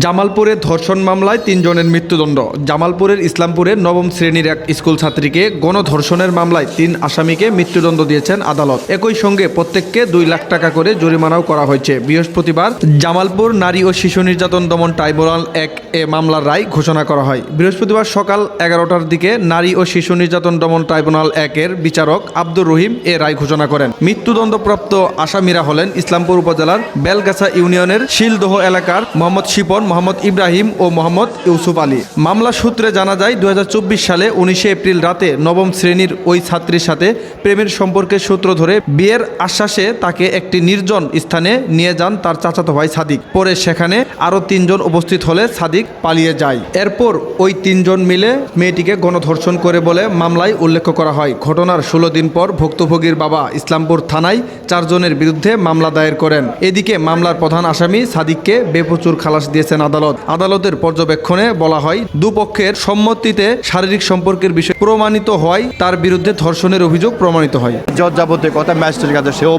জামালপুরে ধর্ষণ মামলায় ৩ জনের মৃত্যুদণ্ড। জামালপুরের ইসলামপুরের নবম শ্রেণীর এক স্কুল ছাত্রীকে গণধর্ষণের মামলায় ৩ আসামিকে মৃত্যুদণ্ড দিয়েছেন আদালত। একই সঙ্গে প্রত্যেককে ২ লাখ টাকা করে জরিমানাও করা হয়েছে। বৃহস্পতিবার জামালপুর নারী ও শিশু নির্যাতন দমন ট্রাইব্যুনাল ১ এ মামলার রায় ঘোষণা করা হয়। বৃহস্পতিবার সকাল ১১টার দিকে নারী ও শিশু নির্যাতন দমন ট্রাইব্যুনাল ১ এর বিচারক আব্দুর রহিম এ রায় ঘোষণা করেন। মৃত্যুদণ্ডপ্রাপ্ত আসামিরা হলেন ইসলামপুর উপজেলার বেলগাছা ইউনিয়নের শিলদহ এলাকার মোহাম্মদ শিপন, মোহাম্মদ ইব্রাহিম ও মোহাম্মদ ইউসুফ আলী। মামলা সূত্রে জানা যায় ২০২৪ সালে ১৯ এপ্রিল রাতে নবম শ্রেণীর ওই ছাত্রীর সাথে প্রেমের সম্পর্কের সূত্র ধরে বিয়ের আশ্বাসে তাকে একটি নির্জন স্থানে নিয়ে যান তার চাচাতো ভাই সাদিক। পরে সেখানে আরও ৩ জন উপস্থিত হলে সাদিক পালিয়ে যায়। এরপর ওই ৩ জন মিলে মেয়েটিকে গণধর্ষণ করে বলে মামলায় উল্লেখ করা হয়। ঘটনার ১৬ দিন পর ভুক্তভোগীর বাবা ইসলামপুর থানায় ৪ জনের বিরুদ্ধে মামলা দায়ের করেন। এদিকে মামলার প্রধান আসামি সাদিককে বেপচুর খালাস দিয়েছেন আদালত। আদালতের পর্যবেক্ষণে বলা হয়, দুপক্ষের সম্মতিতে শারীরিক সম্পর্কের বিষয় প্রমাণিত হওয়ায় তার বিরুদ্ধে ধর্ষণের অভিযোগ প্রমাণিত হয়। জজ যাবতীয় কথা ম্যাজিস্ট্রেটের কাছে সেও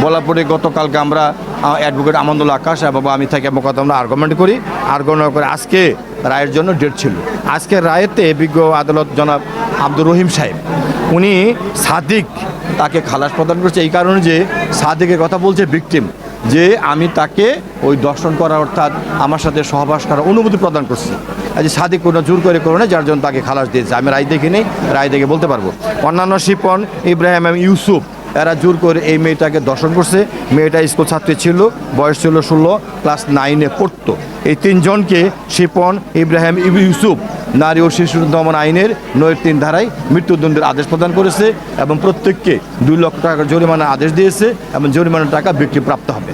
বলার পরে গতকালকে আমরা অ্যাডভোকেট আমন্দুল্লাহ আকাশ এবং আমি থাকি কথা আমরা আর্গুমেন্ট করি করে আজকে রায়ের জন্য ডেট ছিল। আজকে রায়েতে বিজ্ঞ আদালত জনাব আব্দুর রহিম সাহেব উনি সাদিক তাকে খালাস প্রদান করেছে এই কারণে যে সাদিকের কথা বলছে ভিকটিম, যে আমি তাকে ওই দর্শন করা অর্থাৎ আমার সাথে সহবাস করার অনুমতি প্রদান করছি। আজ সাদিক কোনো জোর করে না, যার জন্য তাকে খালাস দিয়েছে। আমি রায় দেখিনি, রায় দেখে বলতে পারবো। অন্যান্য শিপন, ইব্রাহিম এবং ইউসুফ এরা জোর করে এই মেয়েটাকে দর্শন করছে। মেয়েটা স্কুল ছাত্রী ছিল, বয়স ছিল ১৬, ক্লাস 9-এ পড়তো। এই 3 জনকে শিপন, ইব্রাহিম, ইউসুফ নারী ও শিশু দমন আইনের ৯-৩ ধারায় মৃত্যুদণ্ডের আদেশ প্রদান করেছে এবং প্রত্যেককে ২ লক্ষ টাকা জরিমানার আদেশ দিয়েছে এবং জরিমানার টাকা ব্যক্তি প্রাপ্ত হবে।